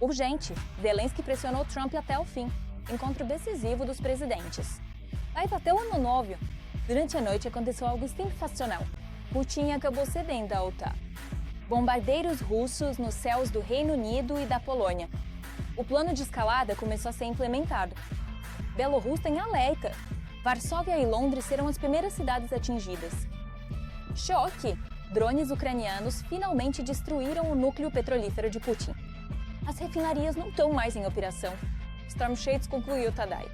Urgente, Zelensky pressionou Trump até o fim. Encontro decisivo dos presidentes. Mas até o ano novo, durante a noite aconteceu algo sensacional. Putin acabou cedendo à OTAN. Bombardeiros russos nos céus do Reino Unido e da Polônia. O plano de escalada começou a ser implementado. Bielorrússia em alerta. Varsóvia e Londres serão as primeiras cidades atingidas. Choque! Drones ucranianos finalmente destruíram o núcleo petrolífero de Putin. As refinarias não estão mais em operação. Storm Shades concluiu Tadai.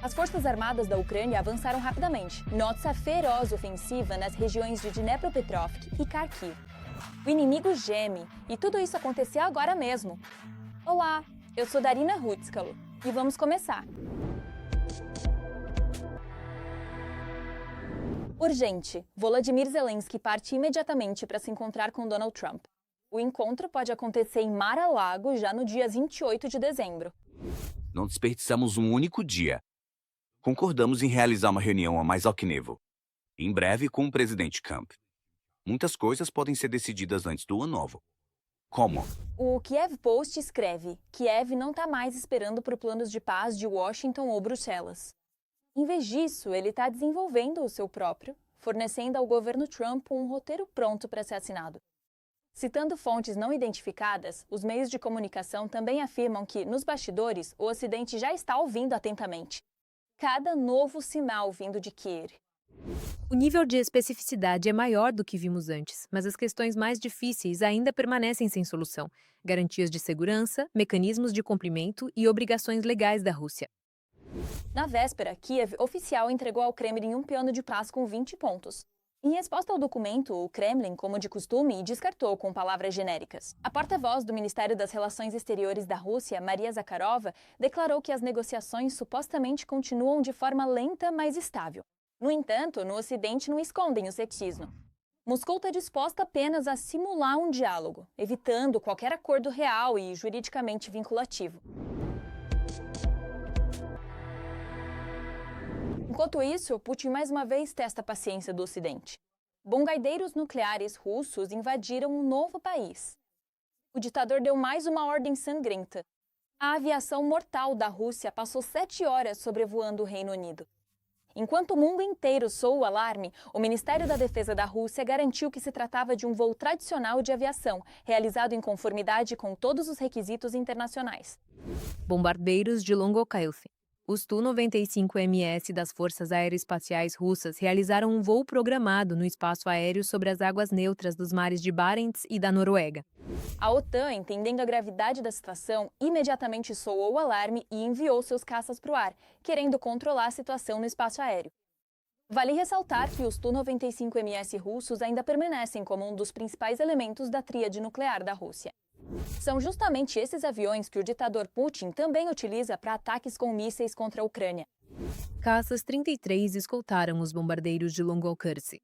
As forças armadas da Ucrânia avançaram rapidamente. Nota-se a feroz ofensiva nas regiões de Dnepropetrovsk e Kharkiv. O inimigo geme, e tudo isso aconteceu agora mesmo. Olá, eu sou Darina Rutskalo, e vamos começar. Urgente, Volodymyr Zelensky parte imediatamente para se encontrar com Donald Trump. O encontro pode acontecer em Mar-a-Lago já no dia 28 de dezembro. Não desperdiçamos um único dia. Concordamos em realizar uma reunião a mais alto-nível, em breve com o presidente Trump. Muitas coisas podem ser decididas antes do ano novo. Como? O Kiev Post escreve: Kiev não está mais esperando por planos de paz de Washington ou Bruxelas. Em vez disso, ele está desenvolvendo o seu próprio, fornecendo ao governo Trump um roteiro pronto para ser assinado. Citando fontes não identificadas, os meios de comunicação também afirmam que, nos bastidores, o Ocidente já está ouvindo atentamente cada novo sinal vindo de Kiev. O nível de especificidade é maior do que vimos antes, mas as questões mais difíceis ainda permanecem sem solução: garantias de segurança, mecanismos de cumprimento e obrigações legais da Rússia. Na véspera, Kiev oficial entregou ao Kremlin um piano de paz com 20 pontos. Em resposta ao documento, o Kremlin, como de costume, descartou com palavras genéricas. A porta-voz do Ministério das Relações Exteriores da Rússia, Maria Zakharova, declarou que as negociações supostamente continuam de forma lenta, mas estável. No entanto, no Ocidente não escondem o ceticismo. Moscou está disposta apenas a simular um diálogo, evitando qualquer acordo real e juridicamente vinculativo. Enquanto isso, Putin mais uma vez testa a paciência do Ocidente. Bombardeiros nucleares russos invadiram um novo país. O ditador deu mais uma ordem sangrenta. A aviação mortal da Rússia passou 7 horas sobrevoando o Reino Unido. Enquanto o mundo inteiro soou o alarme, o Ministério da Defesa da Rússia garantiu que se tratava de um voo tradicional de aviação, realizado em conformidade com todos os requisitos internacionais. Bombardeiros de longo alcance. Os Tu-95MS das Forças Aeroespaciais Russas realizaram um voo programado no espaço aéreo sobre as águas neutras dos mares de Barents e da Noruega. A OTAN, entendendo a gravidade da situação, imediatamente soou o alarme e enviou seus caças para o ar, querendo controlar a situação no espaço aéreo. Vale ressaltar que os Tu-95MS russos ainda permanecem como um dos principais elementos da tríade nuclear da Rússia. São justamente esses aviões que o ditador Putin também utiliza para ataques com mísseis contra a Ucrânia. Caças 33 escoltaram os bombardeiros de longo alcance,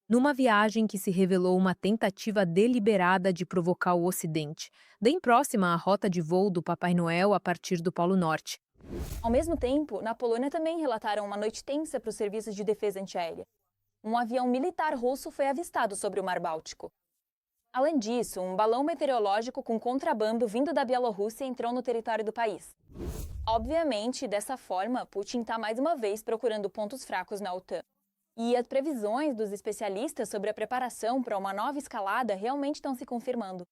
numa viagem que se revelou uma tentativa deliberada de provocar o Ocidente, bem próxima à rota de voo do Papai Noel a partir do Polo Norte. Ao mesmo tempo, na Polônia também relataram uma noite tensa para os serviços de defesa antiaérea. Um avião militar russo foi avistado sobre o Mar Báltico. Além disso, um balão meteorológico com contrabando vindo da Bielorrússia entrou no território do país. Obviamente, dessa forma, Putin está mais uma vez procurando pontos fracos na OTAN. E as previsões dos especialistas sobre a preparação para uma nova escalada realmente estão se confirmando.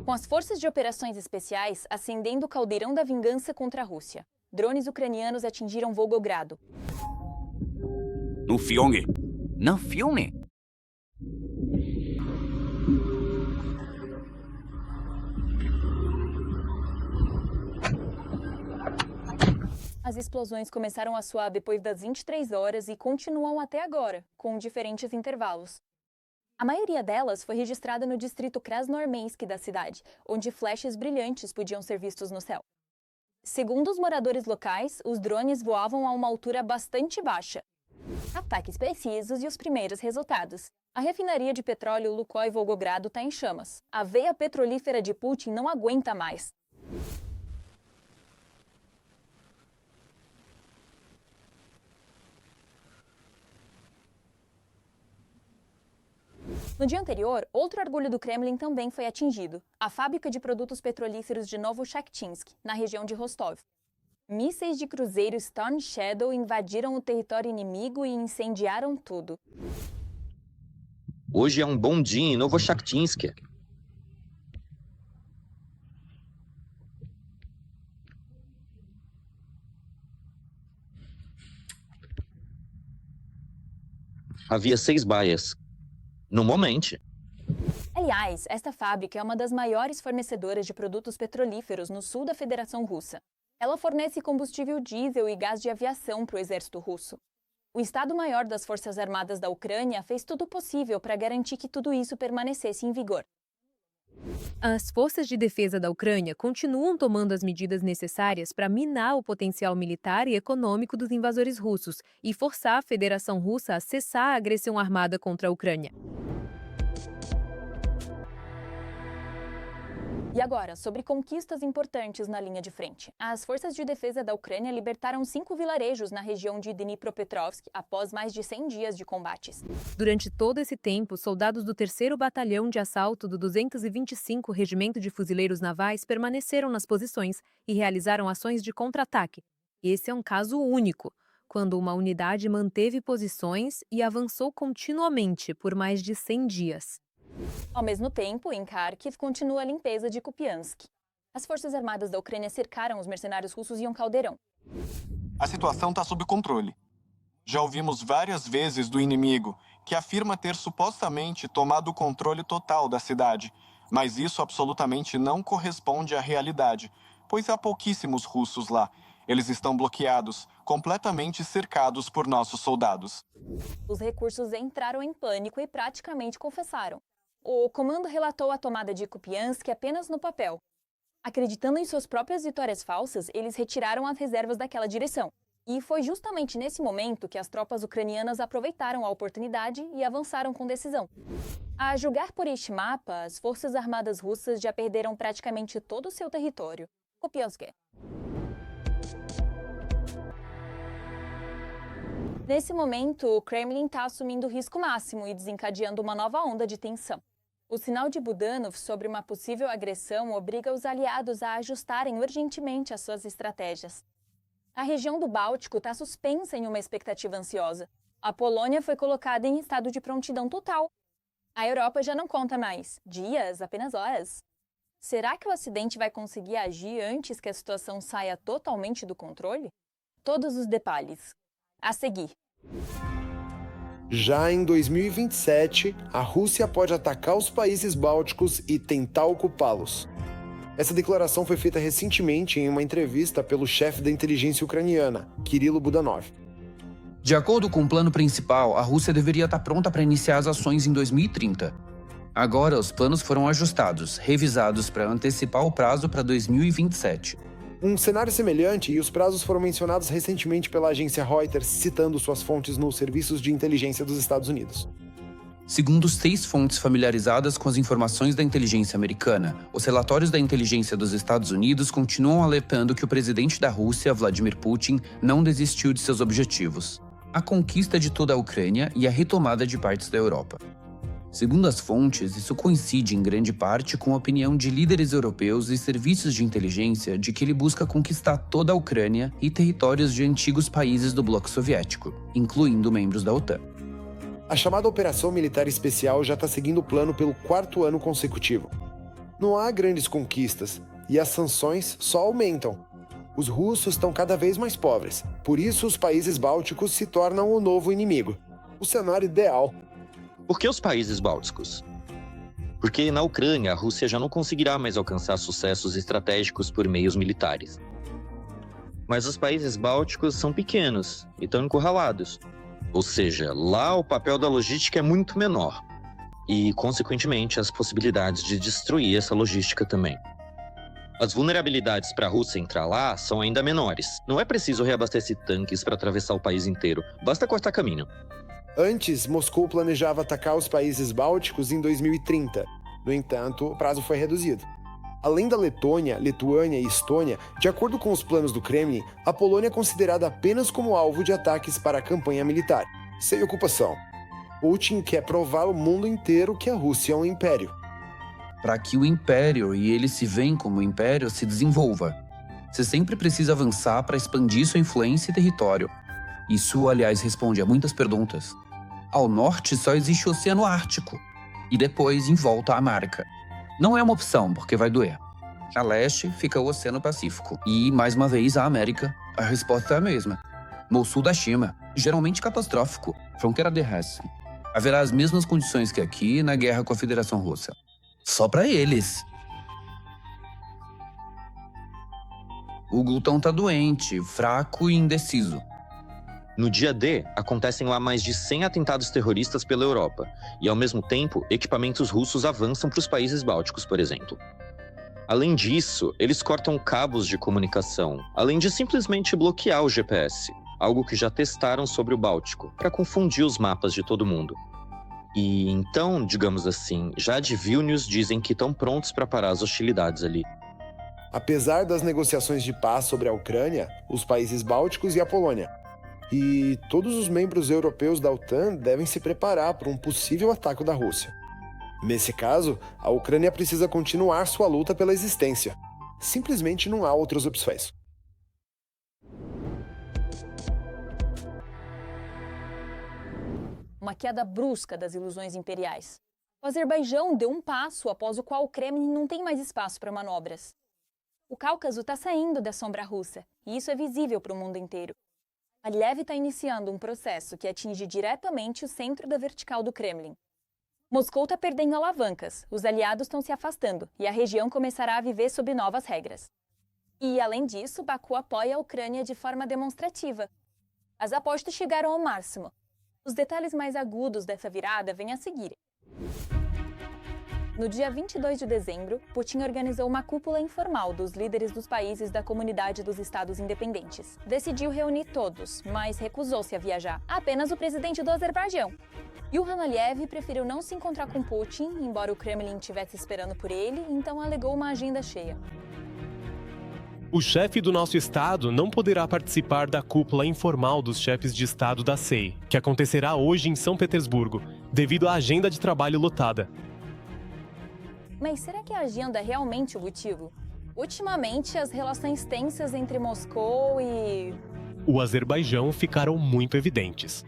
Com as forças de operações especiais acendendo o caldeirão da vingança contra a Rússia, drones ucranianos atingiram Volgogrado. No filme? No filme? As explosões começaram a soar depois das 23 horas e continuam até agora, com diferentes intervalos. A maioria delas foi registrada no distrito Krasnoarmeysk da cidade, onde flashes brilhantes podiam ser vistos no céu. Segundo os moradores locais, os drones voavam a uma altura bastante baixa. Ataques precisos e os primeiros resultados. A refinaria de petróleo Lukoil Volgogrado está em chamas. A veia petrolífera de Putin não aguenta mais. No dia anterior, outro orgulho do Kremlin também foi atingido: a fábrica de produtos petrolíferos de Novoshakhtinsk, na região de Rostov. Mísseis de cruzeiro Storm Shadow invadiram o território inimigo e incendiaram tudo. Hoje é um bom dia em Novoshakhtinsk. Havia 6 baias. No momento. Aliás, esta fábrica é uma das maiores fornecedoras de produtos petrolíferos no sul da Federação Russa. Ela fornece combustível diesel e gás de aviação para o exército russo. O Estado-Maior das Forças Armadas da Ucrânia fez tudo possível para garantir que tudo isso permanecesse em vigor. As forças de defesa da Ucrânia continuam tomando as medidas necessárias para minar o potencial militar e econômico dos invasores russos e forçar a Federação Russa a cessar a agressão armada contra a Ucrânia. E agora, sobre conquistas importantes na linha de frente. As forças de defesa da Ucrânia libertaram 5 vilarejos na região de Dnipropetrovsk após mais de 100 dias de combates. Durante todo esse tempo, soldados do 3º Batalhão de Assalto do 225 Regimento de Fuzileiros Navais permaneceram nas posições e realizaram ações de contra-ataque. Esse é um caso único, quando uma unidade manteve posições e avançou continuamente por mais de 100 dias. Ao mesmo tempo, em Kharkiv, continua a limpeza de Kupiansk. As forças armadas da Ucrânia cercaram os mercenários russos em um caldeirão. A situação está sob controle. Já ouvimos várias vezes do inimigo, que afirma ter supostamente tomado o controle total da cidade. Mas isso absolutamente não corresponde à realidade, pois há pouquíssimos russos lá. Eles estão bloqueados, completamente cercados por nossos soldados. Os recursos entraram em pânico e praticamente confessaram. O comando relatou a tomada de Kupiansk apenas no papel. Acreditando em suas próprias vitórias falsas, eles retiraram as reservas daquela direção. E foi justamente nesse momento que as tropas ucranianas aproveitaram a oportunidade e avançaram com decisão. A julgar por este mapa, as forças armadas russas já perderam praticamente todo o seu território. Kupiansk. Nesse momento, o Kremlin está assumindo o risco máximo e desencadeando uma nova onda de tensão. O sinal de Budanov sobre uma possível agressão obriga os aliados a ajustarem urgentemente as suas estratégias. A região do Báltico está suspensa em uma expectativa ansiosa. A Polônia foi colocada em estado de prontidão total. A Europa já não conta mais dias, apenas horas. Será que o Ocidente vai conseguir agir antes que a situação saia totalmente do controle? Todos os detalhes a seguir. Já em 2027, a Rússia pode atacar os países bálticos e tentar ocupá-los. Essa declaração foi feita recentemente em uma entrevista pelo chefe da inteligência ucraniana, Kirilo Budanov. De acordo com o plano principal, a Rússia deveria estar pronta para iniciar as ações em 2030. Agora, os planos foram ajustados, revisados para antecipar o prazo para 2027. Um cenário semelhante, e os prazos foram mencionados recentemente pela agência Reuters, citando suas fontes nos serviços de inteligência dos Estados Unidos. Segundo 6 fontes familiarizadas com as informações da inteligência americana, os relatórios da inteligência dos Estados Unidos continuam alertando que o presidente da Rússia, Vladimir Putin, não desistiu de seus objetivos: a conquista de toda a Ucrânia e a retomada de partes da Europa. Segundo as fontes, isso coincide em grande parte com a opinião de líderes europeus e serviços de inteligência de que ele busca conquistar toda a Ucrânia e territórios de antigos países do bloco soviético, incluindo membros da OTAN. A chamada Operação Militar Especial já está seguindo o plano pelo 4º ano consecutivo. Não há grandes conquistas, e as sanções só aumentam. Os russos estão cada vez mais pobres, por isso os países bálticos se tornam o novo inimigo. O cenário ideal. Por que os países bálticos? Porque na Ucrânia a Rússia já não conseguirá mais alcançar sucessos estratégicos por meios militares. Mas os países bálticos são pequenos e estão encurralados. Ou seja, lá o papel da logística é muito menor. E, consequentemente, as possibilidades de destruir essa logística também. As vulnerabilidades para a Rússia entrar lá são ainda menores. Não é preciso reabastecer tanques para atravessar o país inteiro. Basta cortar caminho. Antes, Moscou planejava atacar os países bálticos em 2030. No entanto, o prazo foi reduzido. Além da Letônia, Lituânia e Estônia, de acordo com os planos do Kremlin, a Polônia é considerada apenas como alvo de ataques para a campanha militar, sem ocupação. Putin quer provar ao mundo inteiro que a Rússia é um império. Para que o império, e ele se veem como império, se desenvolva. Você sempre precisa avançar para expandir sua influência e território. Isso, aliás, responde a muitas perguntas. Ao norte só existe o Oceano Ártico. E depois, em volta, a América. Não é uma opção, porque vai doer. A leste fica o Oceano Pacífico. E, mais uma vez, a América. A resposta é a mesma. No sul da China, geralmente catastrófico, fronteira terrestre. Haverá as mesmas condições que aqui na guerra com a Federação Russa. Só para eles. O glutão tá doente, fraco e indeciso. No dia D, acontecem lá mais de 100 atentados terroristas pela Europa. E, ao mesmo tempo, equipamentos russos avançam para os países bálticos, por exemplo. Além disso, eles cortam cabos de comunicação, além de simplesmente bloquear o GPS, algo que já testaram sobre o Báltico, para confundir os mapas de todo mundo. E então, digamos assim, já de Vilnius dizem que estão prontos para parar as hostilidades ali. Apesar das negociações de paz sobre a Ucrânia, os países bálticos e a Polônia. E todos os membros europeus da OTAN devem se preparar para um possível ataque da Rússia. Nesse caso, a Ucrânia precisa continuar sua luta pela existência. Simplesmente não há outras opções. Uma queda brusca das ilusões imperiais. O Azerbaijão deu um passo após o qual o Kremlin não tem mais espaço para manobras. O Cáucaso está saindo da sombra russa, e isso é visível para o mundo inteiro. Aliyev está iniciando um processo que atinge diretamente o centro da vertical do Kremlin. Moscou está perdendo alavancas, os aliados estão se afastando, e a região começará a viver sob novas regras. E, além disso, Baku apoia a Ucrânia de forma demonstrativa. As apostas chegaram ao máximo. Os detalhes mais agudos dessa virada vêm a seguir. No dia 22 de dezembro, Putin organizou uma cúpula informal dos líderes dos países da Comunidade dos Estados Independentes. Decidiu reunir todos, mas recusou-se a viajar. Apenas o presidente do Azerbaijão. Ilham Aliyev preferiu não se encontrar com Putin, embora o Kremlin estivesse esperando por ele, então alegou uma agenda cheia. O chefe do nosso estado não poderá participar da cúpula informal dos chefes de estado da CEI, que acontecerá hoje em São Petersburgo, devido à agenda de trabalho lotada. Mas será que a agenda é realmente o motivo? Ultimamente, as relações tensas entre Moscou e o Azerbaijão ficaram muito evidentes.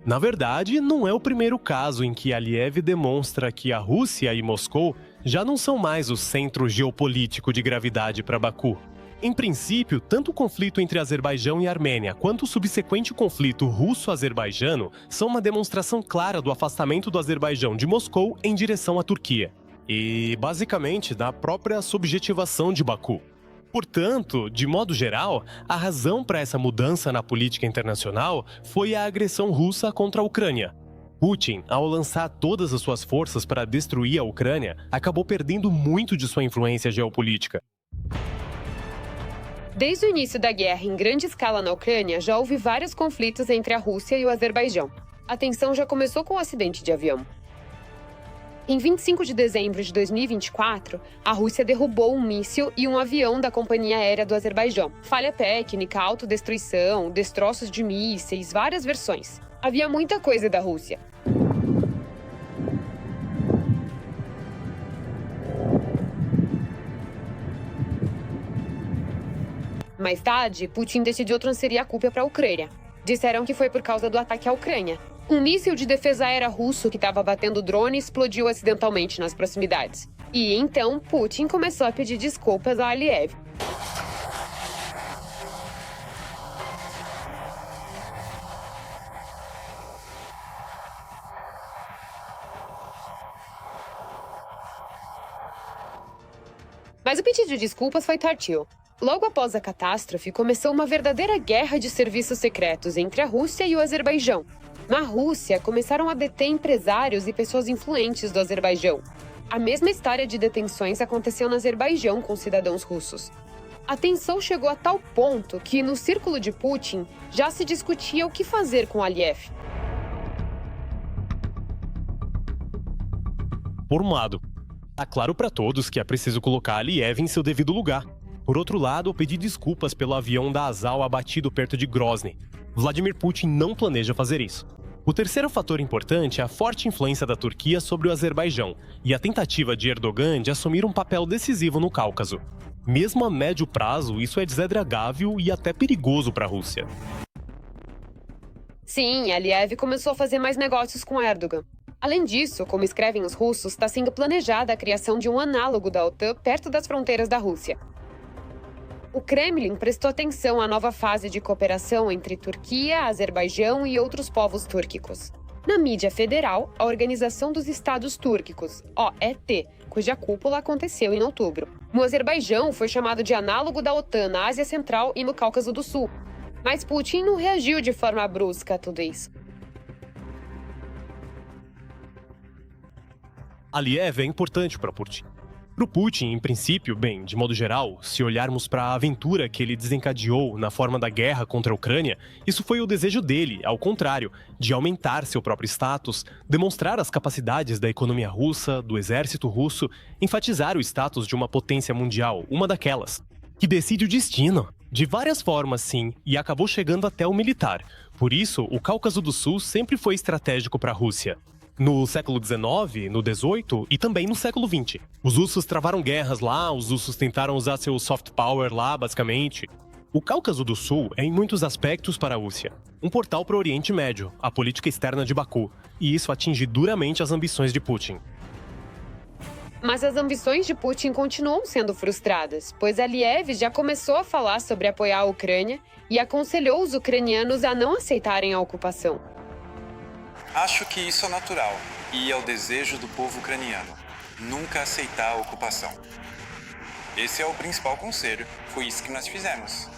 Na verdade, não é o primeiro caso em que Aliyev demonstra que a Rússia e Moscou já não são mais o centro geopolítico de gravidade para Baku. Em princípio, tanto o conflito entre Azerbaijão e Armênia quanto o subsequente conflito russo-azerbaijano são uma demonstração clara do afastamento do Azerbaijão de Moscou em direção à Turquia. E, basicamente, da própria subjetivação de Baku. Portanto, de modo geral, a razão para essa mudança na política internacional foi a agressão russa contra a Ucrânia. Putin, ao lançar todas as suas forças para destruir a Ucrânia, acabou perdendo muito de sua influência geopolítica. Desde o início da guerra em grande escala na Ucrânia, já houve vários conflitos entre a Rússia e o Azerbaijão. A tensão já começou com o acidente de avião. Em 25 de dezembro de 2024, a Rússia derrubou um míssil e um avião da Companhia Aérea do Azerbaijão. Falha técnica, autodestruição, destroços de mísseis, várias versões. Havia muita coisa da Rússia. Mais tarde, Putin decidiu transferir a culpa para a Ucrânia. Disseram que foi por causa do ataque à Ucrânia. Um míssil de defesa aérea russo que estava batendo drone explodiu acidentalmente nas proximidades. E então, Putin começou a pedir desculpas a Aliyev. Mas o pedido de desculpas foi tardio. Logo após a catástrofe, começou uma verdadeira guerra de serviços secretos entre a Rússia e o Azerbaijão. Na Rússia, começaram a deter empresários e pessoas influentes do Azerbaijão. A mesma história de detenções aconteceu no Azerbaijão com cidadãos russos. A tensão chegou a tal ponto que, no círculo de Putin, já se discutia o que fazer com Aliyev. Por um lado, está claro para todos que é preciso colocar Aliyev em seu devido lugar. Por outro lado, pedir desculpas pelo avião da Azal abatido perto de Grozny. Vladimir Putin não planeja fazer isso. O terceiro fator importante é a forte influência da Turquia sobre o Azerbaijão e a tentativa de Erdogan de assumir um papel decisivo no Cáucaso. Mesmo a médio prazo, isso é desagradável e até perigoso para a Rússia. Sim, Aliyev começou a fazer mais negócios com Erdogan. Além disso, como escrevem os russos, está sendo planejada a criação de um análogo da OTAN perto das fronteiras da Rússia. O Kremlin prestou atenção à nova fase de cooperação entre Turquia, Azerbaijão e outros povos túrquicos. Na mídia federal, a Organização dos Estados Túrquicos, OET, cuja cúpula aconteceu em outubro. O Azerbaijão foi chamado de análogo da OTAN na Ásia Central e no Cáucaso do Sul. Mas Putin não reagiu de forma brusca a tudo isso. Aliyev é importante para Putin. Para o Putin, em princípio, bem, de modo geral, se olharmos para a aventura que ele desencadeou na forma da guerra contra a Ucrânia, isso foi o desejo dele, ao contrário, de aumentar seu próprio status, demonstrar as capacidades da economia russa, do exército russo, enfatizar o status de uma potência mundial, uma daquelas, que decide o destino. De várias formas, sim, e acabou chegando até o militar. Por isso, o Cáucaso do Sul sempre foi estratégico para a Rússia. No século XIX, no XVIII e também no século XX. Os russos travaram guerras lá, os russos tentaram usar seu soft power lá, basicamente. O Cáucaso do Sul é, em muitos aspectos, para a Rússia um portal para o Oriente Médio, a política externa de Baku, e isso atinge duramente as ambições de Putin. Mas as ambições de Putin continuam sendo frustradas, pois Aliyev já começou a falar sobre apoiar a Ucrânia e aconselhou os ucranianos a não aceitarem a ocupação. Acho que isso é natural e é o desejo do povo ucraniano, nunca aceitar a ocupação. Esse é o principal conselho, foi isso que nós fizemos.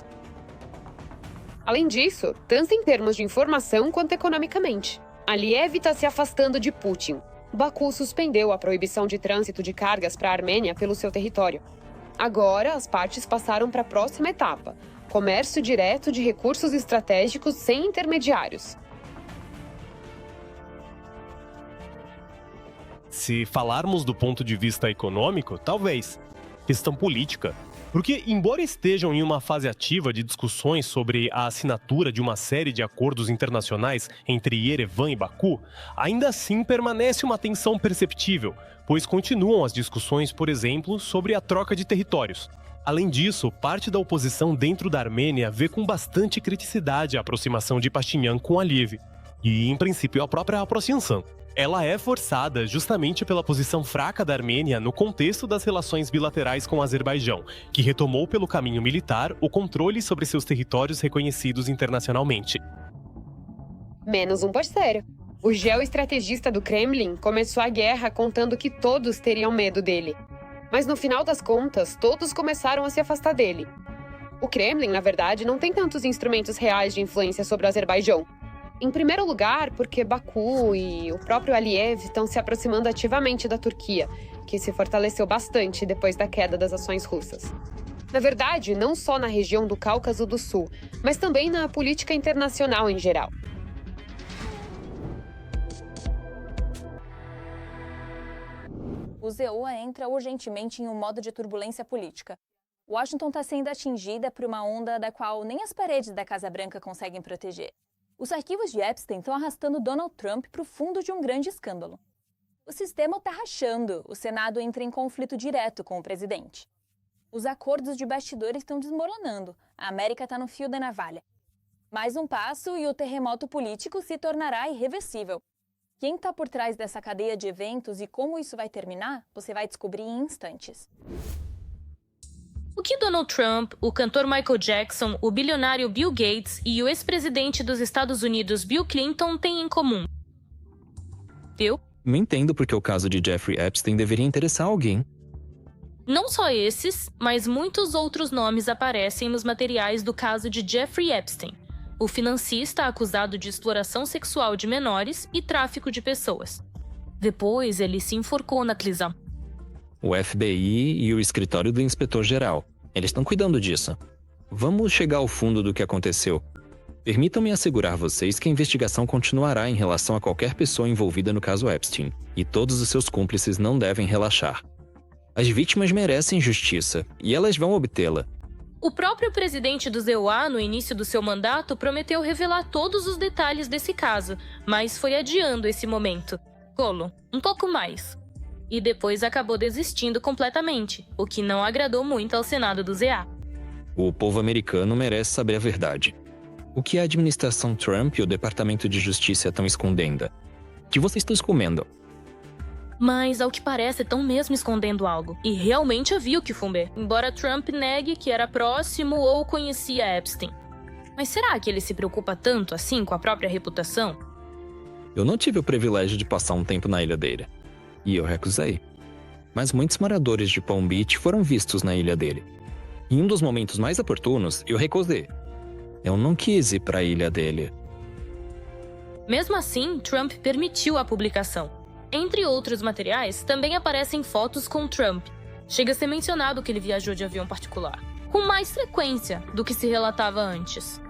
Além disso, tanto em termos de informação quanto economicamente, Aliyev está se afastando de Putin. Baku suspendeu a proibição de trânsito de cargas para a Armênia pelo seu território. Agora, as partes passaram para a próxima etapa: comércio direto de recursos estratégicos sem intermediários. Se falarmos do ponto de vista econômico, talvez. Questão política. Porque, embora estejam em uma fase ativa de discussões sobre a assinatura de uma série de acordos internacionais entre Yerevan e Baku, ainda assim permanece uma tensão perceptível, pois continuam as discussões, por exemplo, sobre a troca de territórios. Além disso, parte da oposição dentro da Armênia vê com bastante criticidade a aproximação de Pashinyan com Aliyev, e, em princípio, a própria aproximação. Ela é forçada justamente pela posição fraca da Armênia no contexto das relações bilaterais com o Azerbaijão, que retomou pelo caminho militar o controle sobre seus territórios reconhecidos internacionalmente. Menos um parceiro. O geoestrategista do Kremlin começou a guerra contando que todos teriam medo dele. Mas no final das contas, todos começaram a se afastar dele. O Kremlin, na verdade, não tem tantos instrumentos reais de influência sobre o Azerbaijão. Em primeiro lugar, porque Baku e o próprio Aliyev estão se aproximando ativamente da Turquia, que se fortaleceu bastante depois da queda das ações russas. Na verdade, não só na região do Cáucaso do Sul, mas também na política internacional em geral. O ZEUA entra urgentemente em um modo de turbulência política. Washington está sendo atingida por uma onda da qual nem as paredes da Casa Branca conseguem proteger. Os arquivos de Epstein estão arrastando Donald Trump para o fundo de um grande escândalo. O sistema está rachando, o Senado entra em conflito direto com o presidente. Os acordos de bastidores estão desmoronando, a América está no fio da navalha. Mais um passo e o terremoto político se tornará irreversível. Quem está por trás dessa cadeia de eventos e como isso vai terminar, você vai descobrir em instantes. O que Donald Trump, o cantor Michael Jackson, o bilionário Bill Gates e o ex-presidente dos Estados Unidos Bill Clinton têm em comum? Bill? Não entendo porque o caso de Jeffrey Epstein deveria interessar alguém. Não só esses, mas muitos outros nomes aparecem nos materiais do caso de Jeffrey Epstein, o financista acusado de exploração sexual de menores e tráfico de pessoas. Depois, ele se enforcou na prisão. O FBI e o escritório do inspetor-geral. Eles estão cuidando disso. Vamos chegar ao fundo do que aconteceu. Permitam-me assegurar vocês que a investigação continuará em relação a qualquer pessoa envolvida no caso Epstein, e todos os seus cúmplices não devem relaxar. As vítimas merecem justiça, e elas vão obtê-la. O próprio presidente do ZEUA, no início do seu mandato, prometeu revelar todos os detalhes desse caso, mas foi adiando esse momento. Colo, um pouco mais. E depois acabou desistindo completamente, o que não agradou muito ao Senado do ZA. O povo americano merece saber a verdade. O que a administração Trump e o Departamento de Justiça estão escondendo? O que vocês estão escondendo? Mas, ao que parece, estão mesmo escondendo algo. E realmente havia o que fumber, embora Trump negue que era próximo ou conhecia Epstein. Mas será que ele se preocupa tanto assim com a própria reputação? Eu não tive o privilégio de passar um tempo na ilha dele. E eu recusei. Mas muitos moradores de Palm Beach foram vistos na ilha dele. Em um dos momentos mais oportunos, eu recusei. Eu não quis ir para a ilha dele. Mesmo assim, Trump permitiu a publicação. Entre outros materiais, também aparecem fotos com Trump. Chega a ser mencionado que ele viajou de avião particular, com mais frequência do que se relatava antes.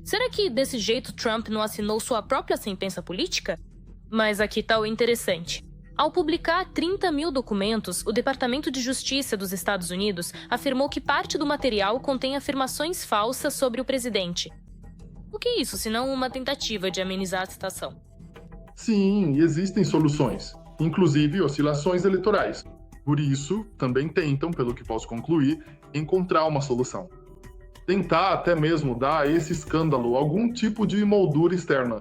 Será que desse jeito Trump não assinou sua própria sentença política? Mas aqui está o interessante. Ao publicar 30 mil documentos, o Departamento de Justiça dos Estados Unidos afirmou que parte do material contém afirmações falsas sobre o presidente. O que é isso, senão uma tentativa de amenizar a situação? Sim, existem soluções, inclusive oscilações eleitorais. Por isso, também tentam, pelo que posso concluir, encontrar uma solução. Tentar até mesmo dar a esse escândalo algum tipo de moldura externa.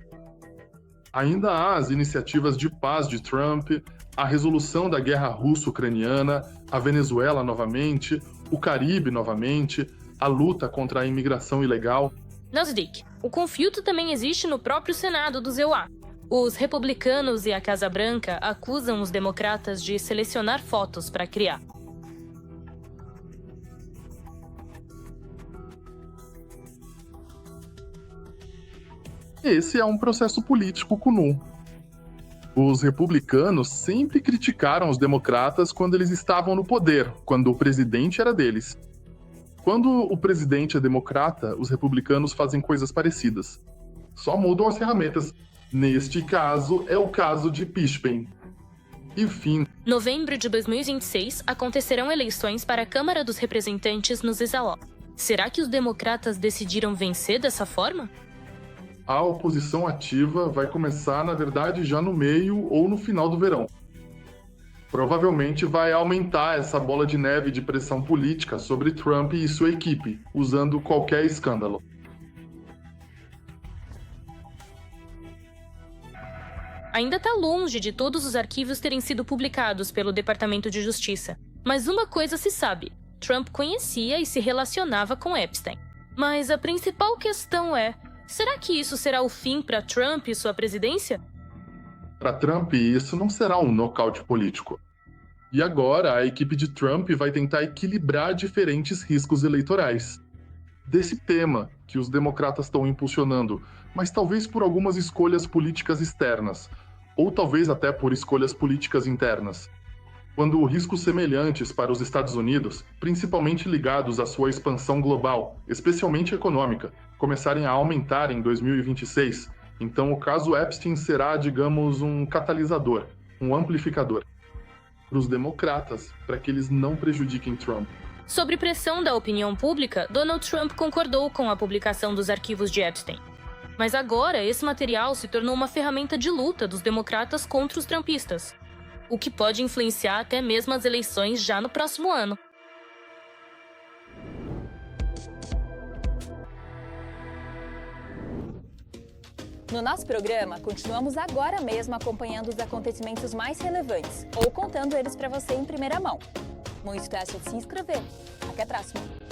Ainda há as iniciativas de paz de Trump, a resolução da guerra russo-ucraniana, a Venezuela novamente, o Caribe novamente, a luta contra a imigração ilegal. Nasdik, o conflito também existe no próprio Senado do ZEUA. Os republicanos e a Casa Branca acusam os democratas de selecionar fotos para criar. Esse é um processo político comum. Os republicanos sempre criticaram os democratas quando eles estavam no poder, quando o presidente era deles. Quando o presidente é democrata, os republicanos fazem coisas parecidas. Só mudam as ferramentas. Neste caso, é o caso de impeachment. Enfim. Novembro de 2026, acontecerão eleições para a Câmara dos Representantes no ZEUA. Será que os democratas decidiram vencer dessa forma? A oposição ativa vai começar, na verdade, já no meio ou no final do verão. Provavelmente vai aumentar essa bola de neve de pressão política sobre Trump e sua equipe, usando qualquer escândalo. Ainda está longe de todos os arquivos terem sido publicados pelo Departamento de Justiça. Mas uma coisa se sabe: Trump conhecia e se relacionava com Epstein. Mas a principal questão é: será que isso será o fim para Trump e sua presidência? Para Trump, isso não será um nocaute político. E agora, a equipe de Trump vai tentar equilibrar diferentes riscos eleitorais. Desse tema que os democratas estão impulsionando, mas talvez por algumas escolhas políticas externas, ou talvez até por escolhas políticas internas. Quando riscos semelhantes para os Estados Unidos, principalmente ligados à sua expansão global, especialmente econômica, começarem a aumentar em 2026, então o caso Epstein será, digamos, um catalisador, um amplificador para os democratas, para que eles não prejudiquem Trump. Sob pressão da opinião pública, Donald Trump concordou com a publicação dos arquivos de Epstein. Mas agora, esse material se tornou uma ferramenta de luta dos democratas contra os trumpistas, o que pode influenciar até mesmo as eleições já no próximo ano. No nosso programa, continuamos agora mesmo acompanhando os acontecimentos mais relevantes ou contando eles para você em primeira mão. Não esqueça de se inscrever. Até a próxima!